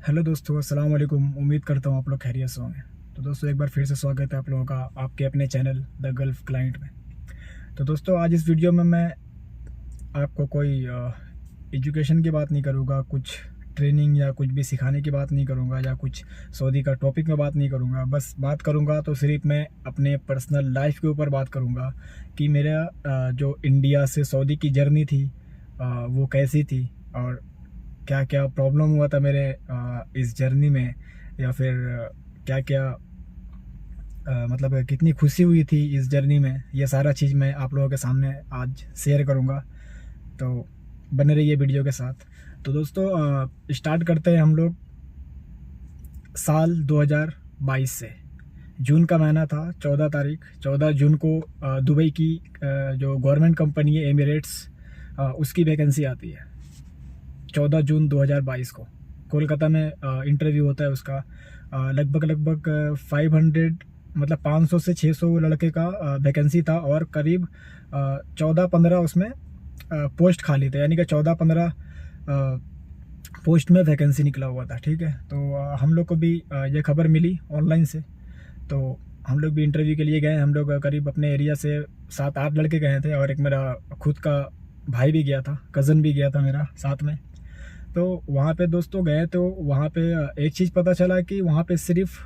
Hello दोस्तों, अस्सलाम वालेकुम। उम्मीद करता हूँ आप लोग खैरियत से होंगे। तो दोस्तों, एक बार फिर से स्वागत है आप लोगों का आपके अपने चैनल द गल्फ क्लाइंट में। तो दोस्तों, आज इस वीडियो में मैं आपको कोई एजुकेशन की बात नहीं करूँगा, कुछ ट्रेनिंग या कुछ भी सिखाने की बात नहीं करूँगा, या कुछ सऊदी का टॉपिक में बात नहीं करूँगा। बस बात करूँगा तो सिर्फ मैं अपने पर्सनल लाइफ के ऊपर बात करूँगा कि मेरा जो इंडिया से सऊदी की जर्नी थी वो कैसी थी, और क्या क्या प्रॉब्लम हुआ था मेरे इस जर्नी में, या फिर क्या क्या मतलब कितनी खुशी हुई थी इस जर्नी में। ये सारा चीज़ मैं आप लोगों के सामने आज शेयर करूँगा, तो बने रहिए वीडियो के साथ। तो दोस्तों, स्टार्ट करते हैं हम लोग साल 2022 से। जून का महीना था, 14 तारीख, 14 जून को दुबई की जो गवर्नमेंट कंपनी है एमिरेट्स, उसकी वैकेंसी आती है 14 जून 2022 को। कोलकाता में इंटरव्यू होता है उसका। लगभग 500 मतलब 500 से 600 लड़के का वैकेंसी था, और करीब 14-15 उसमें पोस्ट खाली थे, यानी कि 14-15 पोस्ट में वैकेंसी निकला हुआ था। ठीक है, तो हम लोग को भी ये खबर मिली ऑनलाइन से, तो हम लोग भी इंटरव्यू के लिए गए। हम लोग करीब अपने एरिया से 7-8 लड़के गए थे, और एक मेरा खुद का भाई भी गया था, कज़न भी गया था मेरा साथ में। तो वहाँ पे दोस्तों गए, तो वहाँ पे एक चीज़ पता चला कि वहाँ पे सिर्फ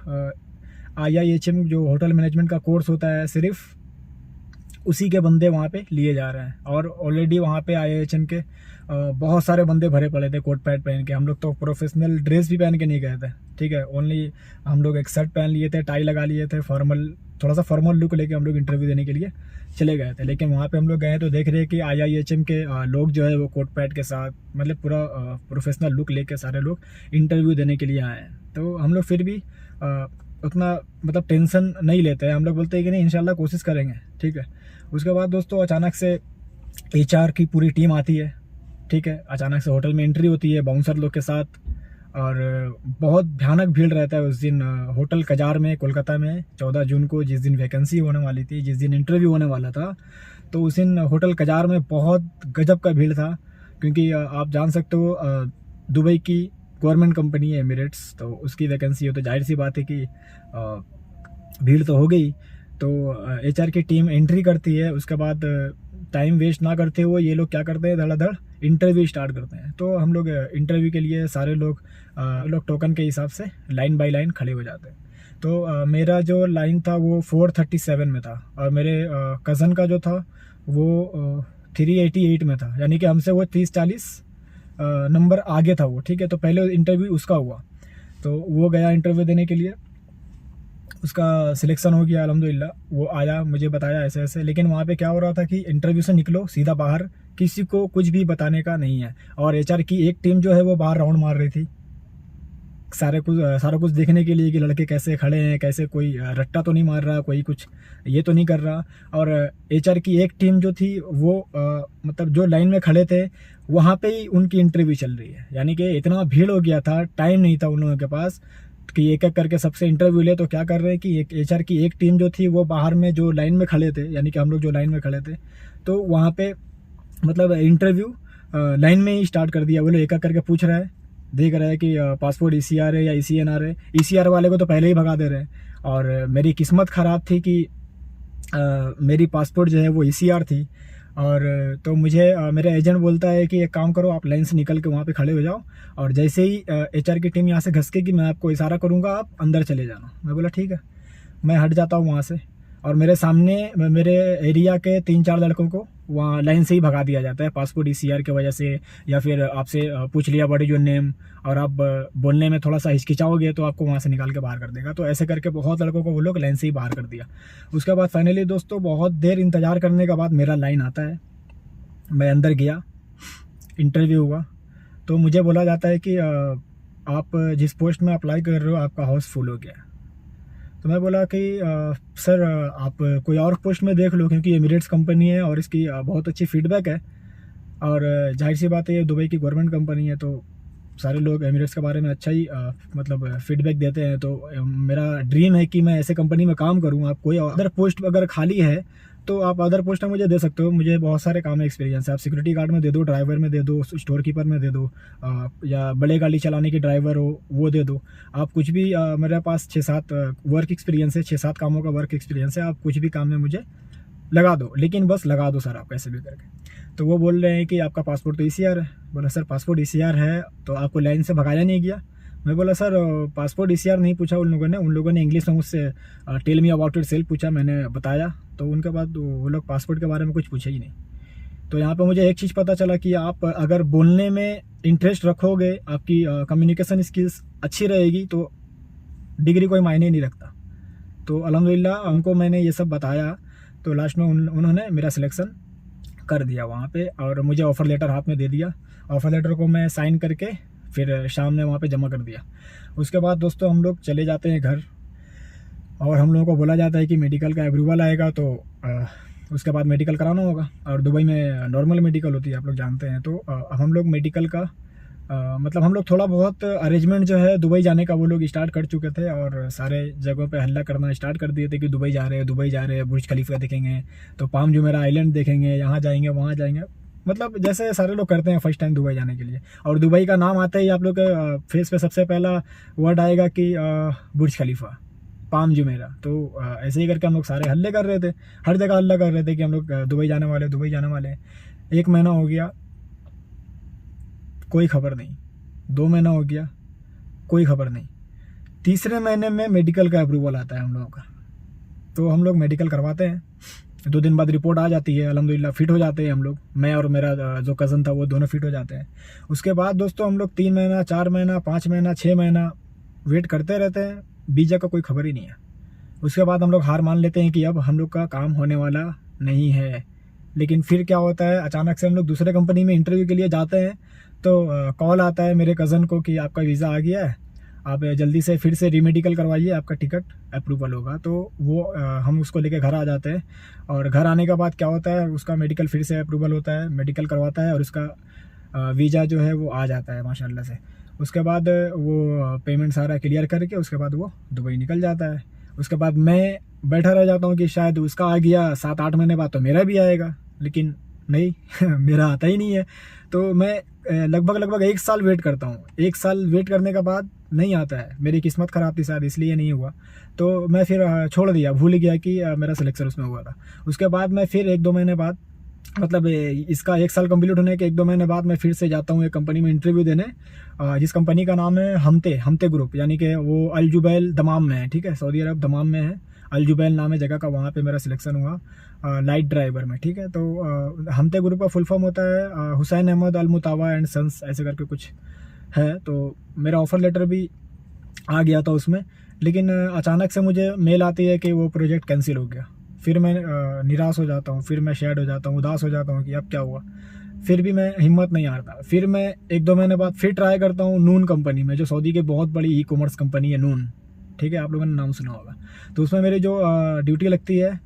IIHM जो होटल मैनेजमेंट का कोर्स होता है, सिर्फ उसी के बंदे वहाँ पे लिए जा रहे हैं। और ऑलरेडी वहाँ पे IIHM के बहुत सारे बंदे भरे पड़े थे कोट पैंट पहन के। हम लोग तो प्रोफेशनल ड्रेस भी पहन के नहीं गए थे, ठीक है। ओनली हम लोग एक शर्ट पहन लिए थे, टाई लगा लिए थे, फॉर्मल, थोड़ा सा फॉर्मल लुक लेके हम लोग इंटरव्यू देने के लिए चले गए थे। लेकिन वहाँ पे हम लोग गए तो देख रहे हैं कि IIHM के लोग जो है वो कोट पैंट के साथ, मतलब पूरा प्रोफेशनल लुक लेके सारे लोग इंटरव्यू देने के लिए आए हैं। तो हम लोग फिर भी उतना मतलब टेंशन नहीं लेते हैं। हम लोग बोलते हैं कि नहीं, इंशाल्लाह कोशिश करेंगे, ठीक है। उसके बाद दोस्तों अचानक से HR की पूरी टीम आती है, ठीक है। अचानक से होटल में एंट्री होती है बाउंसर लोग के साथ, और बहुत भयानक भीड़ रहता है उस दिन होटल कजार में, कोलकाता में। 14 जून को जिस दिन वैकेंसी होने वाली थी, जिस दिन इंटरव्यू होने वाला था, तो उस दिन होटल कजार में बहुत गजब का भीड़ था। क्योंकि आप जान सकते हो दुबई की गवर्नमेंट कंपनी है एमिरेट्स, तो उसकी वैकेंसी हो, तो जाहिर सी बात है कि भीड़ तो हो गई। तो HR की टीम एंट्री करती है। उसके बाद टाइम वेस्ट ना करते हुए ये लोग क्या करते हैं, धड़ाधड़ इंटरव्यू स्टार्ट करते हैं। तो हम लोग इंटरव्यू के लिए सारे लोग टोकन के हिसाब से लाइन बाय लाइन खड़े हो जाते हैं। तो मेरा जो लाइन था वो 437 में था, और मेरे कज़न का जो था वो 388 में था, यानी कि हमसे वो 30-40 नंबर आगे था वो, ठीक है। तो पहले इंटरव्यू उसका हुआ, तो वो गया इंटरव्यू देने के लिए, उसका सिलेक्शन हो गया अल्हम्दुलिल्लाह। वो आया, मुझे बताया ऐसे ऐसे। लेकिन वहाँ पे क्या हो रहा था कि इंटरव्यू से निकलो सीधा बाहर, किसी को कुछ भी बताने का नहीं है। और HR की एक टीम जो है वो बाहर राउंड मार रही थी, सारा कुछ देखने के लिए कि लड़के कैसे खड़े हैं, कैसे कोई रट्टा तो नहीं मार रहा, कोई कुछ ये तो नहीं कर रहा। और HR की एक टीम जो थी वो मतलब जो लाइन में खड़े थे वहाँ पे ही उनकी इंटरव्यू चल रही है। यानी कि इतना भीड़ हो गया था, टाइम नहीं था उन लोगों के पास कि एक एक करके सबसे इंटरव्यू ले। तो क्या कर रहे हैं कि एक HR की एक टीम जो थी वो बाहर में जो लाइन में खड़े थे, यानी कि हम लोग जो लाइन में खड़े थे, तो वहाँ पे मतलब इंटरव्यू लाइन में ही स्टार्ट कर दिया। वो लोग एक एक करके पूछ रहे हैं, देख रहे हैं कि पासपोर्ट ECR है या ECNR है। ECR वाले को तो पहले ही भगा दे रहे हैं। और मेरी किस्मत ख़राब थी कि मेरी पासपोर्ट जो है वो ECR थी। और तो मुझे मेरा एजेंट बोलता है कि एक काम करो, आप लाइन से निकल के वहाँ पे खड़े हो जाओ, और जैसे ही HR की टीम यहाँ से घसकेगी मैं आपको इशारा करूँगा, आप अंदर चले जाना। मैं बोला ठीक है। मैं हट जाता हूँ वहाँ से, और मेरे सामने मेरे एरिया के 3-4 लड़कों को वहाँ लाइन से ही भगा दिया जाता है, पासपोर्ट ECR की वजह से। या फिर आपसे पूछ लिया व्हाट इज योर नेम, और आप बोलने में थोड़ा सा हिचकिचाओगे तो आपको वहाँ से निकाल के बाहर कर देगा। तो ऐसे करके बहुत लड़कों को वो लोग लाइन से ही बाहर कर दिया। उसके बाद फाइनली दोस्तों बहुत देर इंतज़ार करने के बाद मेरा लाइन आता है। मैं अंदर गया, इंटरव्यू हुआ, तो मुझे बोला जाता है कि आप जिस पोस्ट में अप्लाई कर रहे हो आपका हाउस फुल हो गया। तो मैं बोला कि सर आप कोई और पोस्ट में देख लो, क्योंकि एमिरेट्स कंपनी है और इसकी बहुत अच्छी फीडबैक है, और जाहिर सी बात है ये दुबई की गवर्नमेंट कंपनी है, तो सारे लोग एमिरेट्स के बारे में अच्छा ही मतलब फीडबैक देते हैं। तो मेरा ड्रीम है कि मैं ऐसे कंपनी में काम करूँ। आप कोई अदर पोस्ट अगर खाली है तो आप अदर पोस्ट में मुझे दे सकते हो। मुझे बहुत सारे काम में एक्सपीरियंस है। आप सिक्योरिटी गार्ड में दे दो, ड्राइवर में दे दो, स्टोर कीपर में दे दो, या बड़े गाड़ी चलाने की ड्राइवर हो वो दे दो। आप कुछ भी, मेरे पास 6-7 वर्क एक्सपीरियंस है, 6-7 कामों का वर्क एक्सपीरियंस है। आप कुछ भी काम में मुझे लगा दो, लेकिन बस लगा दो सर आप कैसे भी करके। तो वो बोल रहे हैं कि आपका पासपोर्ट तो ECR है। बोला सर पासपोर्ट ECR है तो आपको लाइन से भगाया नहीं गया। मैं बोला सर पासपोर्ट ECR नहीं पूछा उन लोगों ने इंग्लिश में मुझसे tell me about yourself पूछा, मैंने बताया। तो उनके बाद वो लोग पासपोर्ट के बारे में कुछ पूछे ही नहीं। तो यहाँ पे मुझे एक चीज़ पता चला कि आप अगर बोलने में इंटरेस्ट रखोगे, आपकी कम्युनिकेशन स्किल्स अच्छी रहेगी, तो डिग्री कोई मायने नहीं रखता। तो अल्हम्दुलिल्लाह उनको मैंने ये सब बताया, तो लास्ट में उन्होंने मेरा सिलेक्शन कर दिया वहाँ पे, और मुझे ऑफ़र लेटर हाथ में दे दिया। ऑफ़र लेटर को मैं साइन करके फिर शाम में वहाँ पे जमा कर दिया। उसके बाद दोस्तों हम लोग चले जाते हैं घर, और हम लोगों को बोला जाता है कि मेडिकल का अप्रूवल आएगा तो उसके बाद मेडिकल कराना होगा। और दुबई में नॉर्मल मेडिकल होती है, आप लोग जानते हैं। तो हम लोग मेडिकल का मतलब हम लोग थोड़ा बहुत अरेंजमेंट जो है दुबई जाने का वो लोग स्टार्ट कर चुके थे, और सारे जगहों पे हल्ला करना स्टार्ट कर दिए थे कि दुबई जा रहे हैं, दुबई जा रहे हैं, बुर्ज खलीफा देखेंगे, तो पाम जुमेरा आइलैंड देखेंगे, यहाँ जाएंगे वहाँ जाएंगे। मतलब जैसे सारे लोग करते हैं फर्स्ट टाइम दुबई जाने के लिए। और दुबई का नाम आते ही आप लोग के फेस पे सबसे पहला वर्ड आएगा कि बुर्ज खलीफा, पाम जुमेरा। तो ऐसे ही करके हम लोग सारे हल्ले कर रहे थे, हर जगह हल्ला कर रहे थे कि हम लोग दुबई जाने वाले, दुबई जाने वाले। 1 महीना हो गया, कोई खबर नहीं। 2 महीना हो गया, कोई खबर नहीं। तीसरे महीने में मेडिकल का अप्रूवल आता है हम लोगों का। तो हम लोग मेडिकल करवाते हैं, 2 दिन बाद रिपोर्ट आ जाती है। अल्हम्दुलिल्लाह फिट हो जाते हैं हम लोग, मैं और मेरा जो कज़न था वो दोनों फिट हो जाते हैं। उसके बाद दोस्तों हम लोग 3 महीना, 4 महीना, 5 महीना, 6 महीना वेट करते रहते हैं, वीज़ा का कोई खबर ही नहीं है। उसके बाद हम लोग हार मान लेते हैं कि अब हम लोग का काम होने वाला नहीं है। लेकिन फिर क्या होता है, अचानक से हम लोग दूसरे कंपनी में इंटरव्यू के लिए जाते हैं, तो कॉल आता है मेरे कज़न को कि आपका वीज़ा आ गया है, आप जल्दी से फिर से रीमेडिकल करवाइए, आपका टिकट अप्रूवल होगा। तो वो हम उसको लेके घर आ जाते हैं, और घर आने के बाद क्या होता है, उसका मेडिकल फिर से अप्रूवल होता है, मेडिकल करवाता है, और उसका वीज़ा जो है वो आ जाता है माशाल्लाह से। उसके बाद वो पेमेंट सारा क्लियर करके उसके बाद वो दुबई निकल जाता है। उसके बाद मैं बैठा रह जाता हूँ कि शायद उसका आ गया 7-8 महीने बाद तो मेरा भी आएगा, लेकिन नहीं मेरा आता ही नहीं है। तो मैं लगभग 1 साल वेट करता हूँ। 1 साल वेट करने के बाद नहीं आता है। मेरी किस्मत ख़राब थी शायद, इसलिए नहीं हुआ। तो मैं फिर छोड़ दिया, भूल गया कि मेरा सिलेक्शन उसमें हुआ था। उसके बाद मैं फिर 1-2 महीने बाद, मतलब इसका 1 साल कंप्लीट होने के 1-2 महीने बाद मैं फिर से जाता हूँ एक कंपनी में इंटरव्यू देने, जिस कंपनी का नाम है हमते ग्रुप, यानी कि वो अल जुबैल दमाम में है। ठीक है, सऊदी अरब दमाम में है, अल जुबैल नाम है जगह का। वहाँ पे मेरा सिलेक्शन हुआ लाइट ड्राइवर में। ठीक है, तो हमते ग्रुप का फुल फॉर्म होता है हुसैन अहमद अल मुतावा एंड सन्स, ऐसे करके कुछ है। तो मेरा ऑफ़र लेटर भी आ गया था उसमें, लेकिन अचानक से मुझे मेल आती है कि वो प्रोजेक्ट कैंसिल हो गया। फिर मैं निराश हो जाता हूँ, फिर मैं सैड हो जाता हूँ, उदास हो जाता हूँ कि अब क्या हुआ। फिर भी मैं हिम्मत नहीं हारता। फिर मैं 1-2 महीने बाद फिर ट्राई करता हूँ नून कंपनी में, जो सऊदी की बहुत बड़ी ई-कॉमर्स कंपनी है नून। ठीक है, आप लोगों ने नाम सुना होगा। तो उसमें मेरी जो ड्यूटी लगती है,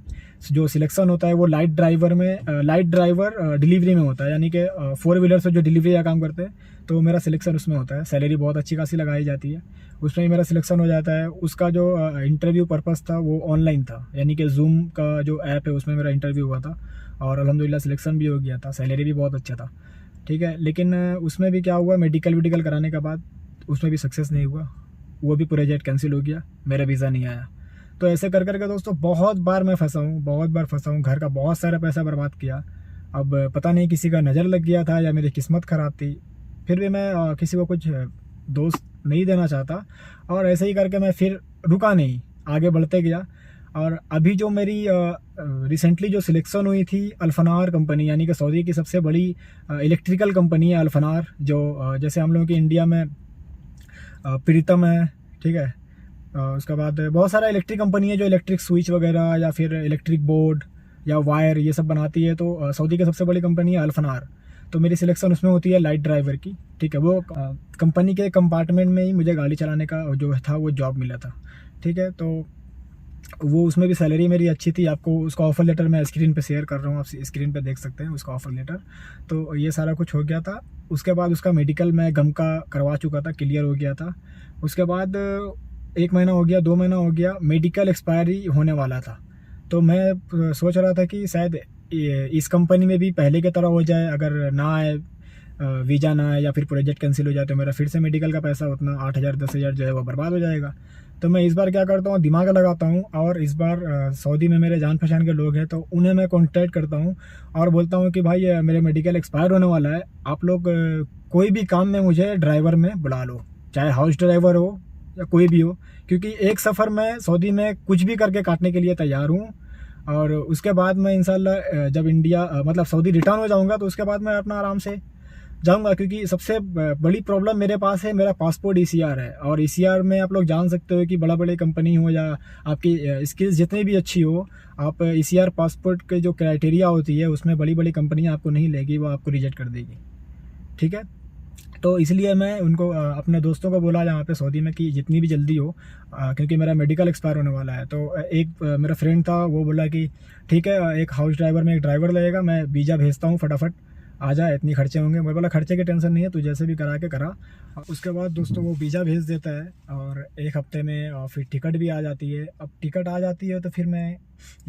जो सिलेक्शन होता है वो लाइट ड्राइवर डिलीवरी में होता है, यानी कि 4 व्हीलर से जो डिलीवरी का काम करते हैं। तो मेरा सिलेक्शन उसमें होता है। सैलरी बहुत अच्छी खासी लगाई जाती है, उसमें ही मेरा सिलेक्शन हो जाता है। उसका जो इंटरव्यू पर्पस था वो ऑनलाइन था, यानी कि जूम का जो ऐप है उसमें मेरा इंटरव्यू हुआ था, और अल्हम्दुलिल्लाह सिलेक्शन भी हो गया था। सैलरी भी बहुत अच्छा था। ठीक है, लेकिन उसमें भी क्या हुआ, मेडिकल कराने के बाद उसमें भी सक्सेस नहीं हुआ, वो भी प्रोजेक्ट कैंसिल हो गया, मेरा वीज़ा नहीं आया। तो ऐसे कर करके दोस्तों बहुत बार मैं फंसा हूँ, घर का बहुत सारा पैसा बर्बाद किया। अब पता नहीं किसी का नज़र लग गया था या मेरी किस्मत ख़राब थी, फिर भी मैं किसी को कुछ दोस्त नहीं देना चाहता, और ऐसे ही करके मैं फिर रुका नहीं, आगे बढ़ते गया। और अभी जो मेरी रिसेंटली जो सिलेक्शन हुई थी अल्फनार कंपनी, यानी कि सऊदी की सबसे बड़ी इलेक्ट्रिकल कंपनी है अल्फनार, जो जैसे हम लोगों की इंडिया में प्रीतम है। ठीक है, उसके बाद बहुत सारा इलेक्ट्रिक कंपनी है जो इलेक्ट्रिक स्विच वगैरह या फिर इलेक्ट्रिक बोर्ड या वायर ये सब बनाती है। तो सऊदी की सबसे बड़ी कंपनी है अल्फनार। तो मेरी सिलेक्शन उसमें होती है लाइट ड्राइवर की। ठीक है, वो कंपनी के कंपार्टमेंट में ही मुझे गाड़ी चलाने का जो था वो जॉब मिला था। ठीक है, तो वो उसमें भी सैलरी मेरी अच्छी थी। आपको उसका ऑफ़र लेटर मैं स्क्रीन पे शेयर कर रहा हूँ, आप स्क्रीन पे देख सकते हैं उसका ऑफ़र लेटर। तो ये सारा कुछ हो गया था। उसके बाद उसका मेडिकल मैं गम का करवा चुका था, क्लियर हो गया था। उसके बाद 1 महीना हो गया, 2 महीना हो गया, मेडिकल एक्सपायरी होने वाला था। तो मैं सोच रहा था कि शायद इस कंपनी में भी पहले की तरह हो जाए, अगर ना आए वीज़ा ना आए या फिर प्रोजेक्ट कैंसिल हो जाए तो मेरा फिर से मेडिकल का पैसा उतना 8,000 10,000 जो है वो बर्बाद हो जाएगा। तो मैं इस बार क्या करता हूँ, दिमाग लगाता हूँ और इस बार सऊदी में मेरे जान पहचान के लोग हैं तो उन्हें मैं कॉन्टैक्ट करता हूँ और बोलता हूँ कि भाई मेरे मेडिकल एक्सपायर होने वाला है, आप लोग कोई भी काम में मुझे ड्राइवर में बुला लो, चाहे हाउस ड्राइवर हो या कोई भी हो, क्योंकि एक सफ़र मैं सऊदी में कुछ भी करके काटने के लिए तैयार हूँ। और उसके बाद मैं इंशाल्लाह जब इंडिया मतलब सऊदी रिटर्न हो जाऊँगा तो उसके बाद मैं अपना आराम से जाऊँगा, क्योंकि सबसे बड़ी प्रॉब्लम मेरे पास है, मेरा पासपोर्ट ईसीआर है। और ईसीआर में आप लोग जान सकते हो कि बड़ी कंपनी हो या आपकी स्किल्स जितनी भी अच्छी हो, आप ईसीआर पासपोर्ट के जो क्राइटेरिया होती है उसमें बड़ी कंपनियाँ आपको नहीं लेगी, वो आपको रिजेक्ट कर देगी। ठीक है, तो इसलिए मैं उनको अपने दोस्तों को बोला यहाँ पे सऊदी में कि जितनी भी जल्दी हो, क्योंकि मेरा मेडिकल एक्सपायर होने वाला है। तो एक मेरा फ्रेंड था, वो बोला कि ठीक है, एक हाउस ड्राइवर में एक ड्राइवर लगेगा, मैं वीज़ा भेजता हूँ, फटाफट आ जा, इतनी खर्चे होंगे। मैं बोला खर्चे की टेंशन नहीं है, तू जैसे भी करा के करा। और उसके बाद दोस्तों वो वीज़ा भेज देता है और 1 हफ्ते में फिर टिकट भी आ जाती है। अब टिकट आ जाती है तो फिर मैं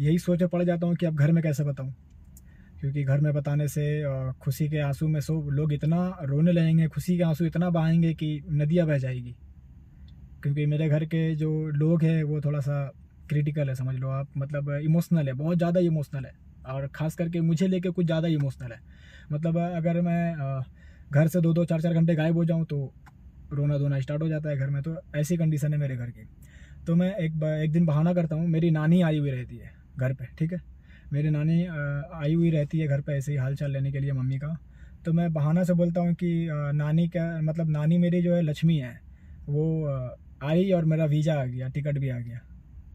यही सोचे पड़ जाता हूँ कि अब घर में कैसे बताऊँ, क्योंकि घर में बताने से खुशी के आंसू में सब लोग इतना रोने लगेंगे, खुशी के आंसू इतना बहाएंगे कि नदियाँ बह जाएगी। क्योंकि मेरे घर के जो लोग हैं वो थोड़ा सा क्रिटिकल है, समझ लो आप, मतलब इमोशनल है, बहुत ज़्यादा इमोशनल है। और ख़ास करके मुझे लेके कुछ ज़्यादा इमोशनल है। मतलब अगर मैं घर से 2-2 4-4 घंटे गायब हो जाऊँ तो रोना धोना स्टार्ट हो जाता है घर में। तो ऐसी कंडीशन है मेरे घर की। तो मैं एक दिन बहाना करता हूँ, मेरी नानी आई हुई रहती है घर पे, ठीक है। मेरी नानी आई हुई रहती है घर पे ऐसे ही हाल चाल लेने के लिए मम्मी का। तो मैं बहाना से बोलता हूँ कि नानी का मतलब नानी मेरी जो है लक्ष्मी है, वो आई और मेरा वीज़ा आ गया, टिकट भी आ गया।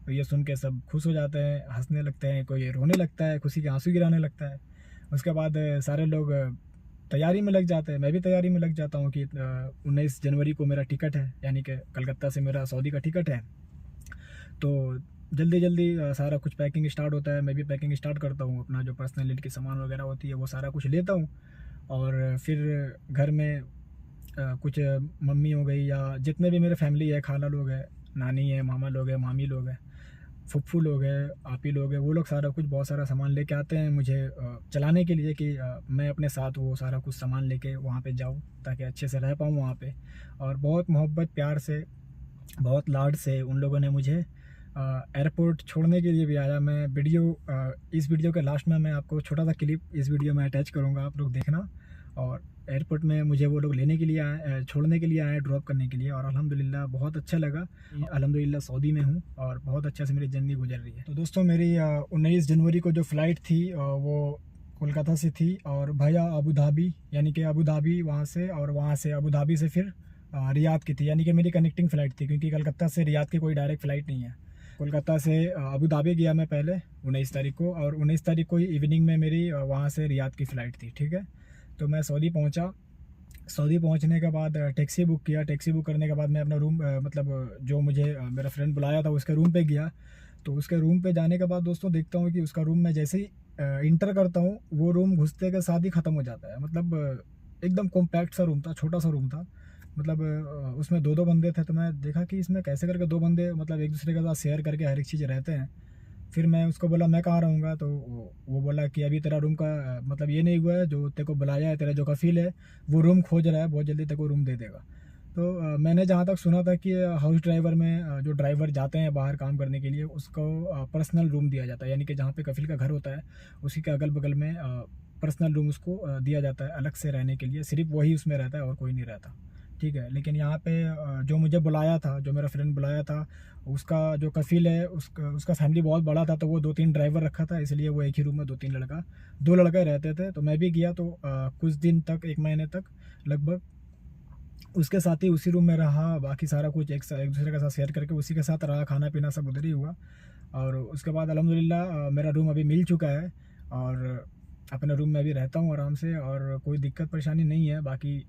तो ये सुन के सब खुश हो जाते हैं, हंसने लगते हैं, कोई रोने लगता है, खुशी के आंसू गिराने लगता है। उसके बाद सारे लोग तैयारी में लग जाते हैं, मैं भी तैयारी में लग जाता हूँ कि 19 जनवरी को मेरा टिकट है, यानी कि कलकत्ता से मेरा सऊदी का टिकट है। तो जल्दी जल्दी सारा कुछ पैकिंग स्टार्ट होता है, मैं भी पैकिंग स्टार्ट करता हूँ, अपना जो पर्सनल नीड की सामान वगैरह होती है वो सारा कुछ लेता हूँ। और फिर घर में कुछ मम्मी हो गई या जितने भी मेरे फैमिली है, खाला लोग हैं, नानी है, मामा लोग हैं, मामी लोग हैं, फुफ्फू लोग हैं, आपी लोग हैं, वो लोग सारा कुछ बहुत सारा सामान लेके आते हैं मुझे चलाने के लिए कि मैं अपने साथ वो सारा कुछ सामान लेके वहाँ पे जाऊँ ताकि अच्छे से रह पाऊँ वहाँ पे। और बहुत मोहब्बत प्यार से, बहुत लाड से उन लोगों ने मुझे एयरपोर्ट छोड़ने के लिए भी आया। मैं इस वीडियो के लास्ट में मैं आपको छोटा सा क्लिप इस वीडियो में अटैच करूँगा, आप लोग देखना। और एयरपोर्ट में मुझे वो लोग लेने के लिए आए, छोड़ने के लिए आए, ड्रॉप करने के लिए। और अल्हम्दुलिल्लाह बहुत अच्छा लगा। अल्हम्दुलिल्लाह सऊदी में हूँ और बहुत अच्छा से मेरी ज़िंदगी गुजर रही है। तो दोस्तों मेरी 19 जनवरी को जो फ़्लाइट थी वो कोलकाता से थी और भैया अबू धाबी, यानी कि अबू धाबी वहाँ से, और वहाँ से अबू धाबी से फिर रियाद की थी, यानी कि मेरी कनेक्टिंग फ़्लाइट थी, क्योंकि कलकत्ता से रियाद की कोई डायरेक्ट फ़्लाइट नहीं है। कोलकाता से अबू धाबी गया मैं पहले 19 तारीख को, और 19 तारीख को इवनिंग में मेरी वहाँ से रियाद की फ़्लाइट थी, ठीक है। तो मैं सऊदी पहुँचा। सऊदी पहुँचने के बाद टैक्सी बुक किया। टैक्सी बुक करने के बाद मैं अपना रूम मतलब जो मुझे मेरा फ्रेंड बुलाया था उसके रूम पे गया। तो उसके रूम पे जाने के बाद दोस्तों देखता हूँ कि उसका रूम मैं जैसे ही इंटर करता हूँ, वो रूम घुसते के साथ ही ख़त्म हो जाता है। मतलब एकदम कॉम्पैक्ट सा रूम था, छोटा सा रूम था। मतलब उसमें 2-2 बंदे थे। तो मैं देखा कि इसमें कैसे करके 2 बंदे मतलब एक दूसरे के साथ शेयर करके हर एक चीज़ रहते हैं। फिर मैं उसको बोला मैं कहाँ रहूँगा, तो वो बोला कि अभी तेरा रूम का मतलब ये नहीं हुआ है, जो तेरे को बुलाया है, तेरा जो कफ़ील है वो रूम खोज रहा है, बहुत जल्दी तेरे को रूम दे देगा। तो मैंने जहाँ तक सुना था कि हाउस ड्राइवर में जो ड्राइवर जाते हैं बाहर काम करने के लिए, उसको पर्सनल रूम दिया जाता है, यानी कि जहाँ पे कफ़ील का घर होता है उसी के अगल बगल में पर्सनल रूम उसको दिया जाता है अलग से रहने के लिए। सिर्फ वही उसमें रहता है और कोई नहीं रहता, ठीक है। लेकिन यहाँ पे जो मुझे बुलाया था, जो मेरा फ्रेंड बुलाया था, उसका जो कफ़ील है उसका फैमिली बहुत बड़ा था, तो वो 2-3 ड्राइवर रखा था, इसलिए वो एक ही रूम में 2 लड़के रहते थे। तो मैं भी गया तो कुछ दिन तक, 1 महीने तक लगभग उसके साथ ही उसी रूम में रहा। बाकी सारा कुछ एक दूसरे के साथ शेयर करके उसी के साथ रहा, खाना पीना सब उधर ही हुआ। और उसके बाद अल्हम्दुलिल्लाह मेरा रूम अभी मिल चुका है और अपने रूम में अभी रहता हूँ आराम से, और कोई दिक्कत परेशानी नहीं है। बाकी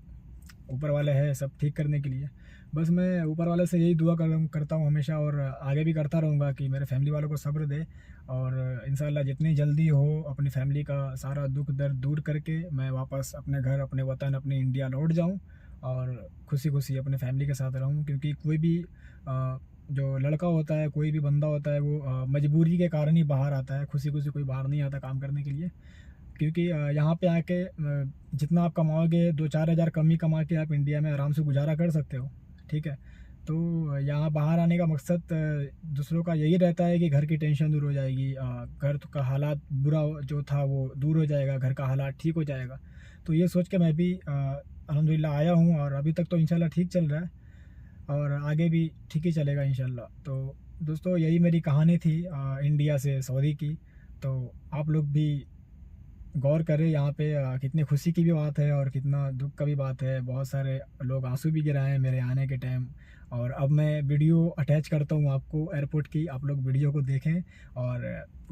ऊपर वाले है सब ठीक करने के लिए। बस मैं ऊपर वाले से यही दुआ करता हूँ हमेशा, और आगे भी करता रहूँगा कि मेरे फैमिली वालों को सब्र दे, और इंशाल्लाह जितनी जल्दी हो अपनी फैमिली का सारा दुख दर्द दूर करके मैं वापस अपने घर, अपने वतन, अपने इंडिया लौट जाऊँ और खुशी खुशी अपने फैमिली के साथ रहूँ। क्योंकि कोई भी जो लड़का होता है, कोई भी बंदा होता है, वो मजबूरी के कारण ही बाहर आता है, खुशी खुशी कोई बाहर नहीं आता काम करने के लिए। क्योंकि यहाँ पे आके जितना आप कमाओगे, 2-4 हज़ार कम ही कमा के आप इंडिया में आराम से गुजारा कर सकते हो, ठीक है। तो यहाँ बाहर आने का मकसद दूसरों का यही रहता है कि घर की टेंशन दूर हो जाएगी, घर का हालात बुरा जो था वो दूर हो जाएगा, घर का हालात ठीक हो जाएगा। तो ये सोच के मैं भी अल्हम्दुलिल्लाह आया हूँ, और अभी तक तो इंशाल्लाह ठीक चल रहा है और आगे भी ठीक ही चलेगा इंशाल्लाह। तो दोस्तों यही मेरी कहानी थी इंडिया से सऊदी की। तो आप लोग भी गौर करें यहाँ पे कितनी खुशी की भी बात है और कितना दुख का भी बात है। बहुत सारे लोग आंसू भी गिराए हैं मेरे आने के टाइम। और अब मैं वीडियो अटैच करता हूँ आपको एयरपोर्ट की, आप लोग वीडियो को देखें। और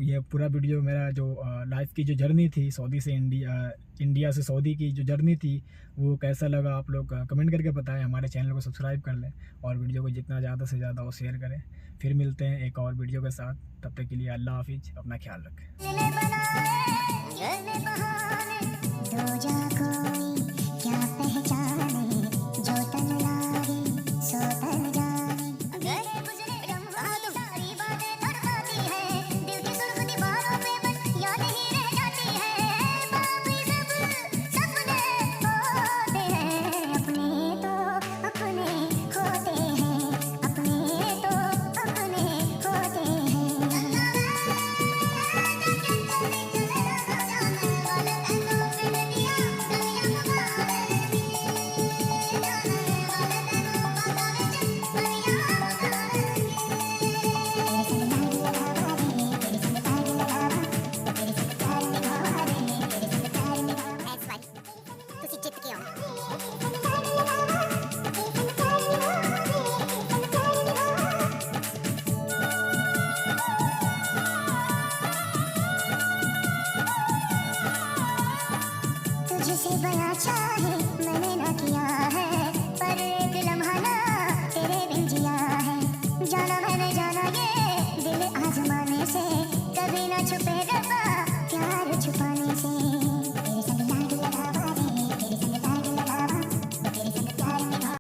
ये पूरा वीडियो मेरा जो लाइफ की जो जर्नी थी सऊदी से इंडिया से सऊदी की जो जर्नी थी वो कैसा लगा, आप लोग कमेंट करके बताएं। हमारे चैनल को सब्सक्राइब कर लें और वीडियो को जितना ज़्यादा से ज़्यादा वो शेयर करें। फिर मिलते हैं एक और वीडियो के साथ, तब तक के लिए अल्लाह हाफिज़, अपना ख्याल रखें। तुझसे बड़ा चाहे मैंने ना किया है, पर एक लम्हा ना तेरे बिन जिया है। जाना